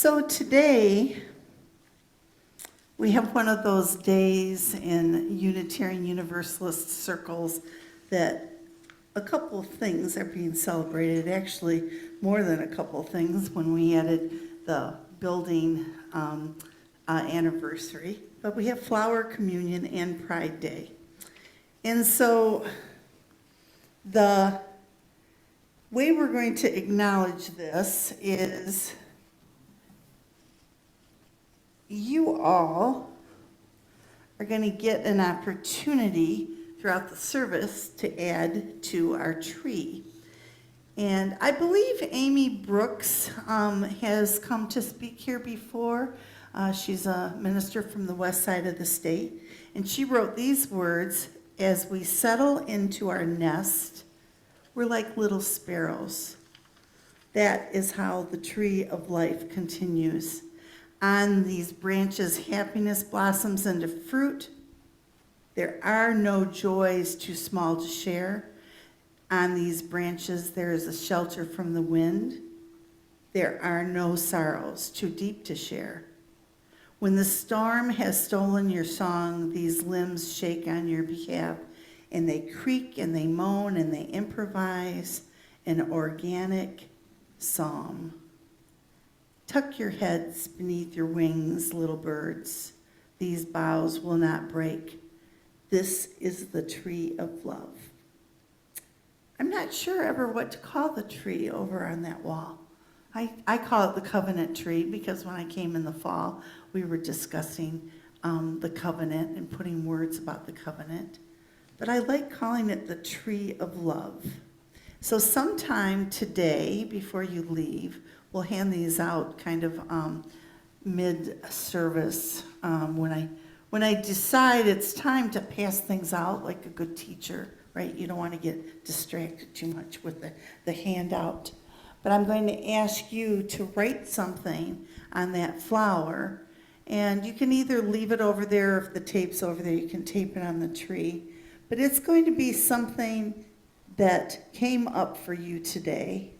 So today, we have one of those days in Unitarian Universalist circles that a couple of things are being celebrated, actually more than a couple of things when we added the building anniversary. But we have Flower Communion and Pride Day. And so the way we're going to acknowledge this is you all are going to get an opportunity throughout the service to add to our tree. And I believe Amy Brooks has come to speak here before. She's a minister from the west side of the state. And she wrote these words: as we settle into our nest, we're like little sparrows. That is how the tree of life continues. On these branches, happiness blossoms into fruit. There are no joys too small to share. On these branches, there is a shelter from the wind. There are no sorrows too deep to share. When the storm has stolen your song, these limbs shake on your behalf, and they creak and they moan and they improvise an organic psalm. Tuck your heads beneath your wings, little birds. These boughs will not break. This is the tree of love. I'm not sure ever what to call the tree over on that wall. I call it the covenant tree because when I came in the fall, we were discussing the covenant and putting words about the covenant. But I like calling it the tree of love. So sometime today, before you leave, we'll hand these out kind of mid-service when I decide it's time to pass things out like a good teacher, right? You don't want to get distracted too much with the handout. But I'm going to ask you to write something on that flower, and you can either leave it over there, if the tape's over there, you can tape it on the tree. But it's going to be something that came up for you today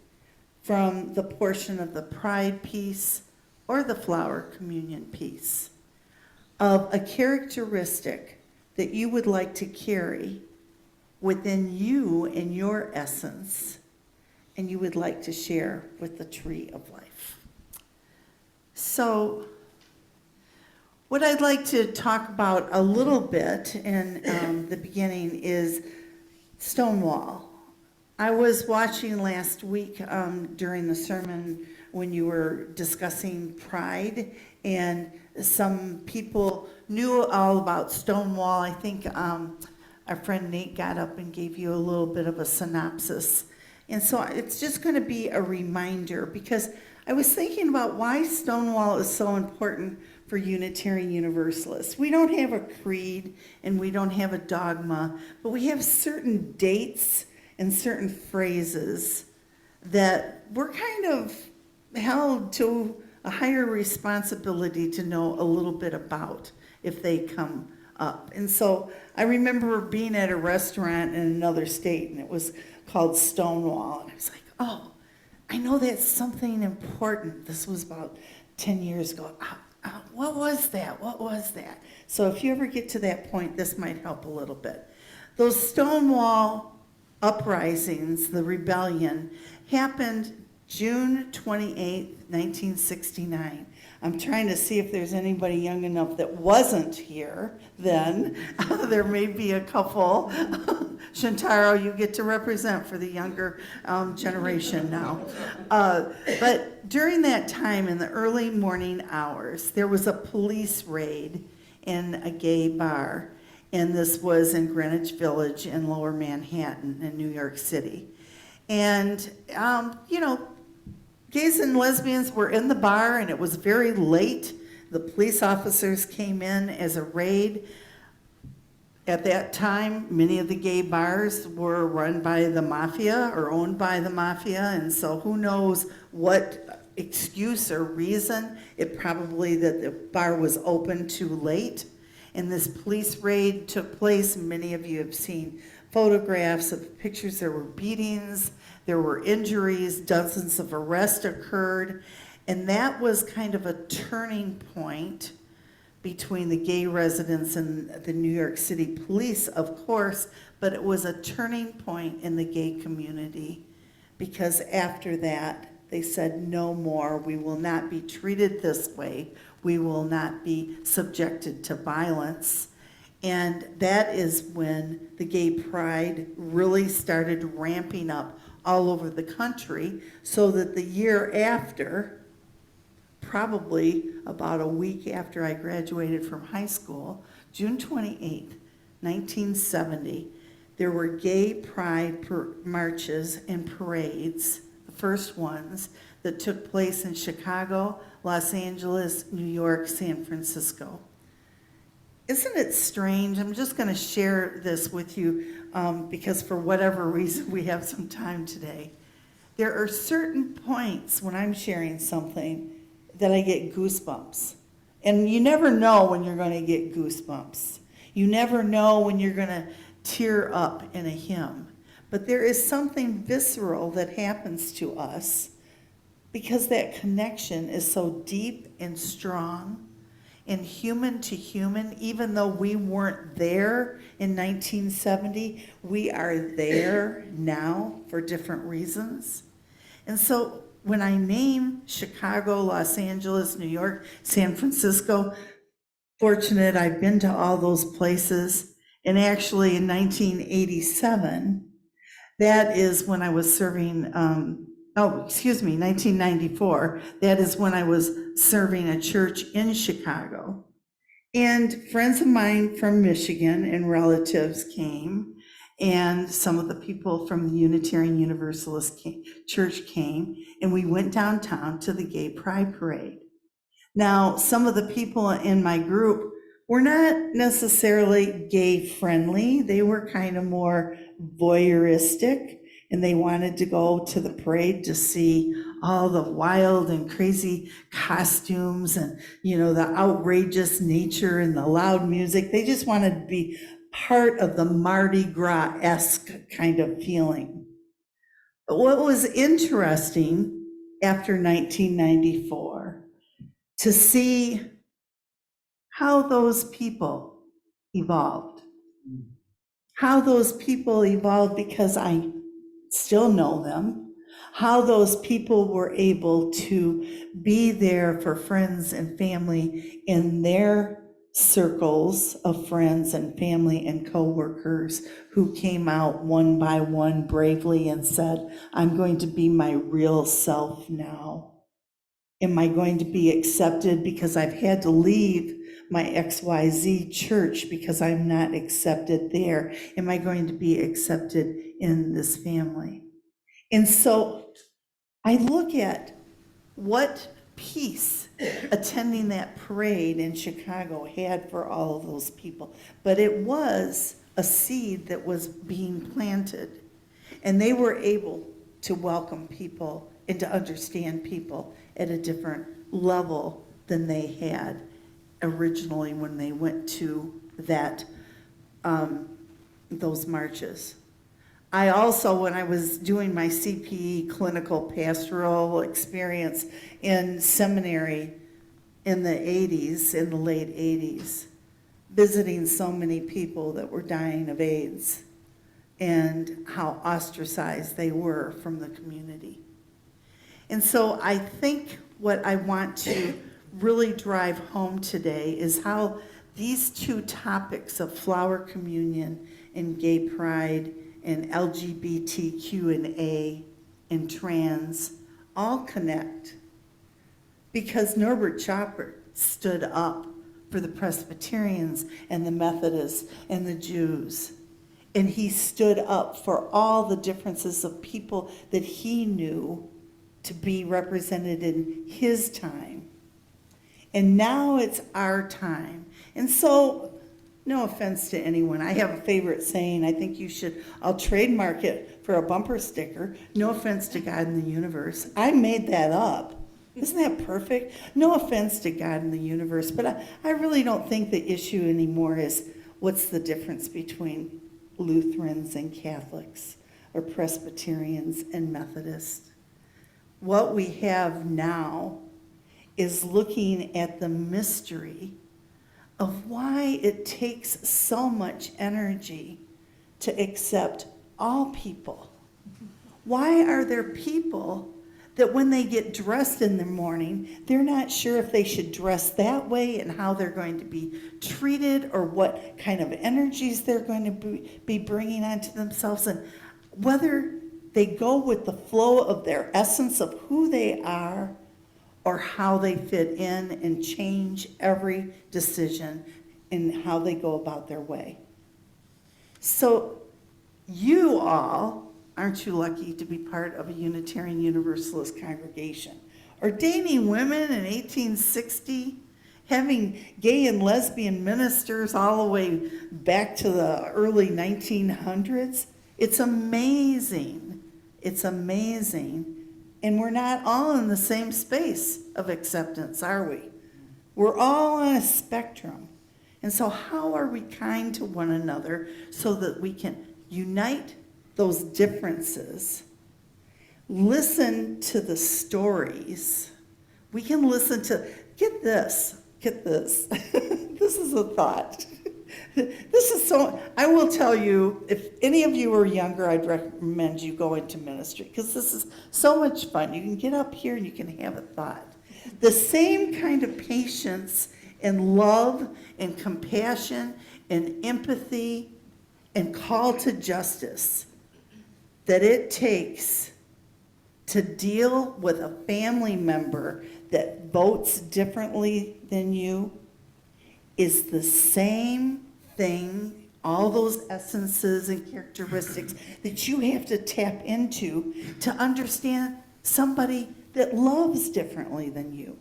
from the portion of the Pride piece or the Flower Communion piece of a characteristic that you would like to carry within you and your essence, and you would like to share with the tree of life. So what I'd like to talk about a little bit in the beginning is Stonewall. I was watching last week during the sermon when you were discussing pride, and some people knew all about Stonewall. I think our friend Nate got up and gave you a little bit of a synopsis. And so it's just going to be a reminder, because I was thinking about why Stonewall is so important for Unitarian Universalists. We don't have a creed and we don't have a dogma, but we have certain dates and certain phrases that we're kind of held to a higher responsibility to know a little bit about if they come up. And so I remember being at a restaurant in another state, and it was called Stonewall, and I was like, oh, I know that's something important. This was about 10 years ago. What was that? What was that? So if you ever get to that point, this might help a little bit. Those Stonewall uprisings, the rebellion, happened June 28th, 1969. I'm trying to see if there's anybody young enough that wasn't here then. There may be a couple. Shantaro, you get to represent for the younger generation now. But during that time, in the early morning hours, there was a police raid in a gay bar. And this was in Greenwich Village in Lower Manhattan in New York City. And, gays and lesbians were in the bar, and it was very late. The police officers came in as a raid. At that time, many of the gay bars were run by the mafia or owned by the mafia, and so who knows what excuse or reason, it probably that the bar was open too late. And this police raid took place. Many of you have seen photographs of pictures. There were beatings, there were injuries, dozens of arrests occurred, And that was kind of a turning point between the gay residents and the New York City police, of course, but it was a turning point in the gay community, because after that, they said, no more, we will not be treated this way, we will not be subjected to violence. And that is when the gay pride really started ramping up all over the country, so that the year after, probably about a week after I graduated from high school, June 28th, 1970, there were gay pride marches and parades, the first ones, that took place in Chicago, Los Angeles, New York, San Francisco. Isn't it strange? I'm just going to share this with you because for whatever reason we have some time today. There are certain points when I'm sharing something that I get goosebumps. And you never know when you're going to get goosebumps. You never know when you're going to tear up in a hymn. But there is something visceral that happens to us because that connection is so deep and strong and human to human. Even though we weren't there in 1970, we are there now for different reasons. And so when I name Chicago, Los Angeles, New York, San Francisco, fortunate I've been to all those places. And actually in 1987, that is when I was serving, 1994, that is when I was serving a church in Chicago. And friends of mine from Michigan and relatives came, and some of the people from the Unitarian Universalist Church came, and we went downtown to the Gay Pride Parade. Now, some of the people in my group were not necessarily gay friendly. They were kind of more voyeuristic, and they wanted to go to the parade to see all the wild and crazy costumes and, the outrageous nature and the loud music. They just wanted to be part of the Mardi Gras-esque kind of feeling. But what was interesting after 1994, to see how those people evolved. How those people evolved because I still know them. How those people were able to be there for friends and family in their circles of friends and family and coworkers who came out one by one bravely and said, I'm going to be my real self now. Am I going to be accepted because I've had to leave my XYZ church because I'm not accepted there? Am I going to be accepted in this family? And so I look at what peace attending that parade in Chicago had for all of those people. But it was a seed that was being planted, and they were able to welcome people and to understand people at a different level than they had originally when they went to that those marches. I also, when I was doing my CPE clinical pastoral experience in seminary in the 80s, in the late 80s, visiting so many people that were dying of AIDS and how ostracized they were from the community. And so I think what I want to really drive home today is how these two topics of flower communion and gay pride and LGBTQ&A and trans all connect. Because Norbert Capek stood up for the Presbyterians and the Methodists and the Jews. And he stood up for all the differences of people that he knew to be represented in his time. And now it's our time. And so, no offense to anyone, I have a favorite saying, I think I'll trademark it for a bumper sticker. No offense to God in the universe. I made that up. Isn't that perfect? No offense to God in the universe, but I really don't think the issue anymore is what's the difference between Lutherans and Catholics or Presbyterians and Methodists. What we have now is looking at the mystery of why it takes so much energy to accept all people. Why are there people that when they get dressed in the morning, they're not sure if they should dress that way and how they're going to be treated or what kind of energies they're going to be bringing onto themselves, and whether they go with the flow of their essence of who they are or how they fit in and change every decision in how they go about their way. So you all, aren't you lucky to be part of a Unitarian Universalist congregation? Ordaining women in 1860, having gay and lesbian ministers all the way back to the early 1900s. It's amazing. It's amazing. And we're not all in the same space of acceptance, are we? We're all on a spectrum. And so how are we kind to one another so that we can unite those differences, listen to the stories? We can listen to, get this, this is a thought. This is so, I will tell you, if any of you are younger, I'd recommend you go into ministry, because this is so much fun. You can get up here and you can have a thought. The same kind of patience and love and compassion and empathy and call to justice that it takes to deal with a family member that votes differently than you is the same thing, all those essences and characteristics that you have to tap into to understand somebody that loves differently than you.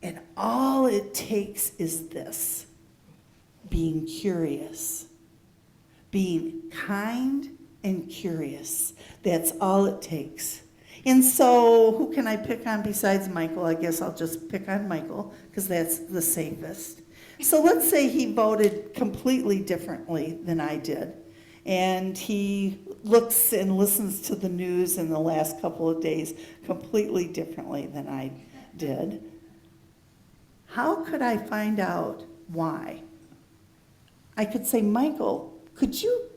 And all it takes is this: being curious, being kind and curious. That's all it takes. And so who can I pick on besides Michael? I guess I'll just pick on Michael because that's the safest. So let's say he voted completely differently than I did, and he looks and listens to the news in the last couple of days completely differently than I did. How could I find out why? I could say, Michael, could you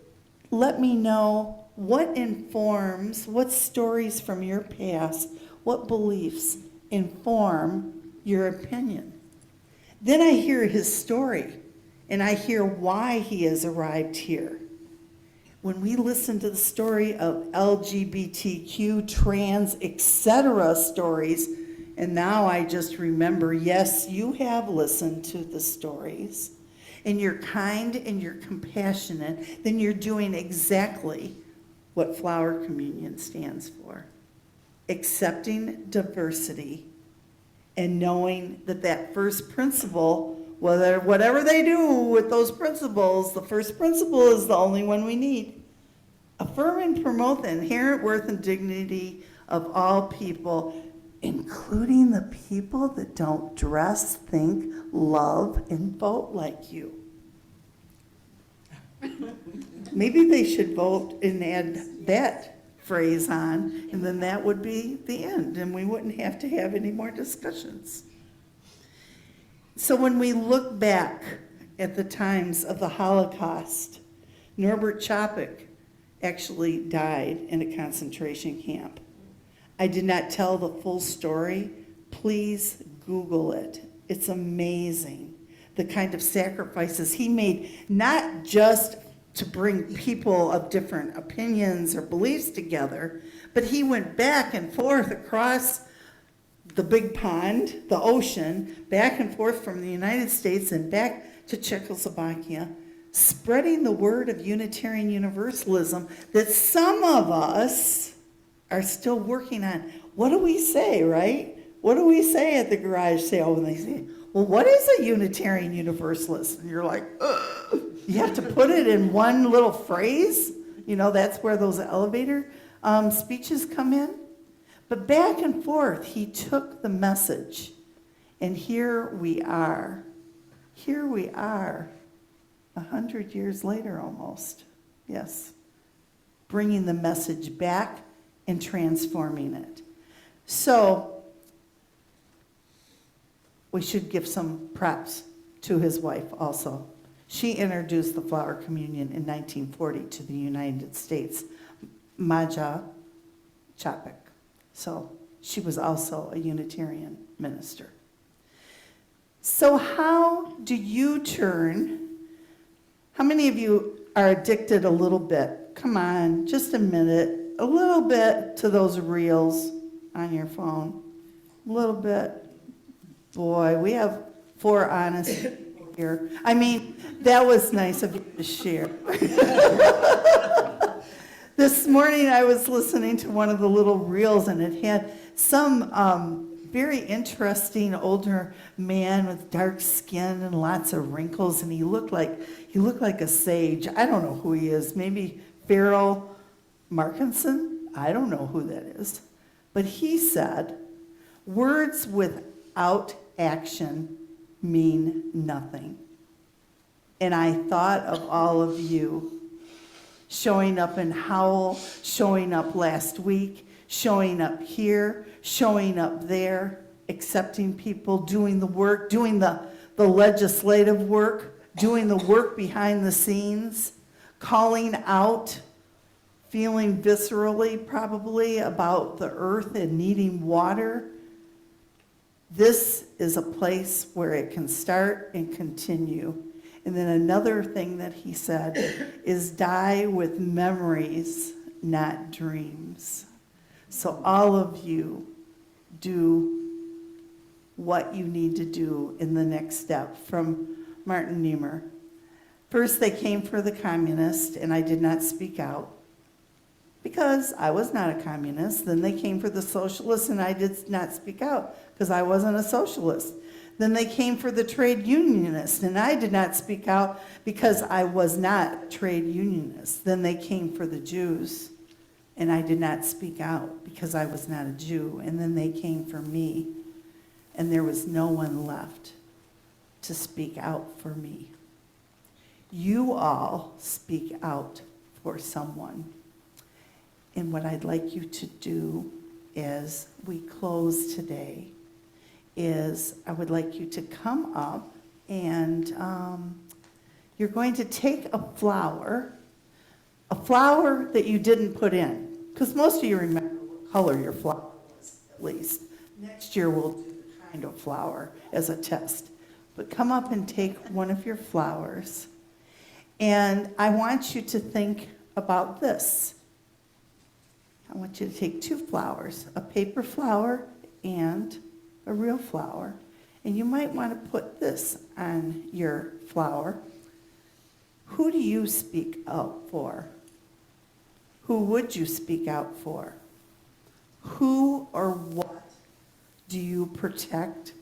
let me know what informs, what stories from your past, what beliefs inform your opinion? Then I hear his story, and I hear why he has arrived here. When we listen to the story of LGBTQ, trans, etc. stories, and now I just remember, yes, you have listened to the stories, and you're kind and you're compassionate, then you're doing exactly what Flower Communion stands for. Accepting diversity and knowing that that first principle, whatever they do with those principles, the first principle is the only one we need. Affirm and promote the inherent worth and dignity of all people, including the people that don't dress, think, love, and vote like you. Maybe they should vote and add that phrase on, and then that would be the end, and we wouldn't have to have any more discussions. So when we look back at the times of the Holocaust, Norbert Capek actually died in a concentration camp. I did not tell the full story. Please Google it. It's amazing the kind of sacrifices he made, not just to bring people of different opinions or beliefs together, but he went back and forth across the big pond, the ocean, back and forth from the United States and back to Czechoslovakia, spreading the word of Unitarian Universalism that some of us are still working on. What do we say, right? What do we say at the garage sale when they say, well, what is a Unitarian Universalist? And you're like, ugh. You have to put it in one little phrase. You know, that's where those elevator speeches come in. But back and forth, he took the message. And here we are. Here we are, 100 years later almost. Yes. Bringing the message back and transforming it. So, we should give some props to his wife also. She introduced the flower communion in 1940 to the United States, Maja Capek. So she was also a Unitarian minister. So how do you turn? How many of you are addicted a little bit? Come on, just a minute. A little bit to those reels on your phone. A little bit. Boy, we have 4 honest people here. I mean, that was nice of you to share. This morning I was listening to one of the little reels, and it had some very interesting older man with dark skin and lots of wrinkles, and he looked like a sage. I don't know who he is. Maybe Farrell Markinson? I don't know who that is. But he said, words without action mean nothing. And I thought of all of you showing up in Howell, showing up last week, showing up here, showing up there, accepting people, doing the work, doing the legislative work, doing the work behind the scenes, calling out, feeling viscerally probably about the earth and needing water. This is a place where it can start and continue. And then another thing that he said is die with memories, not dreams. So all of you do what you need to do in the next step. From Martin Niemer. First, they came for the communist, and I did not speak out because I was not a communist. Then they came for the socialist, and I did not speak out because I wasn't a socialist. Then they came for the trade unionist, and I did not speak out because I was not a trade unionist. Then they came for the Jews, and I did not speak out because I was not a Jew. And then they came for me, and there was no one left to speak out for me. You all speak out for someone. And what I'd like you to do as we close today is I would like you to come up, and you're going to take a flower that you didn't put in, because most of you remember what color your flower was at least. Next year we'll do the kind of flower as a test. But come up and take one of your flowers, and I want you to think about this. I want you to take 2 flowers, a paper flower and a real flower. And you might want to put this on your flower. Who do you speak out for? Who would you speak out for? Who or what do you protect?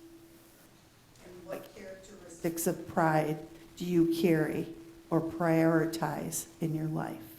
And what characteristics of pride do you carry or prioritize in your life?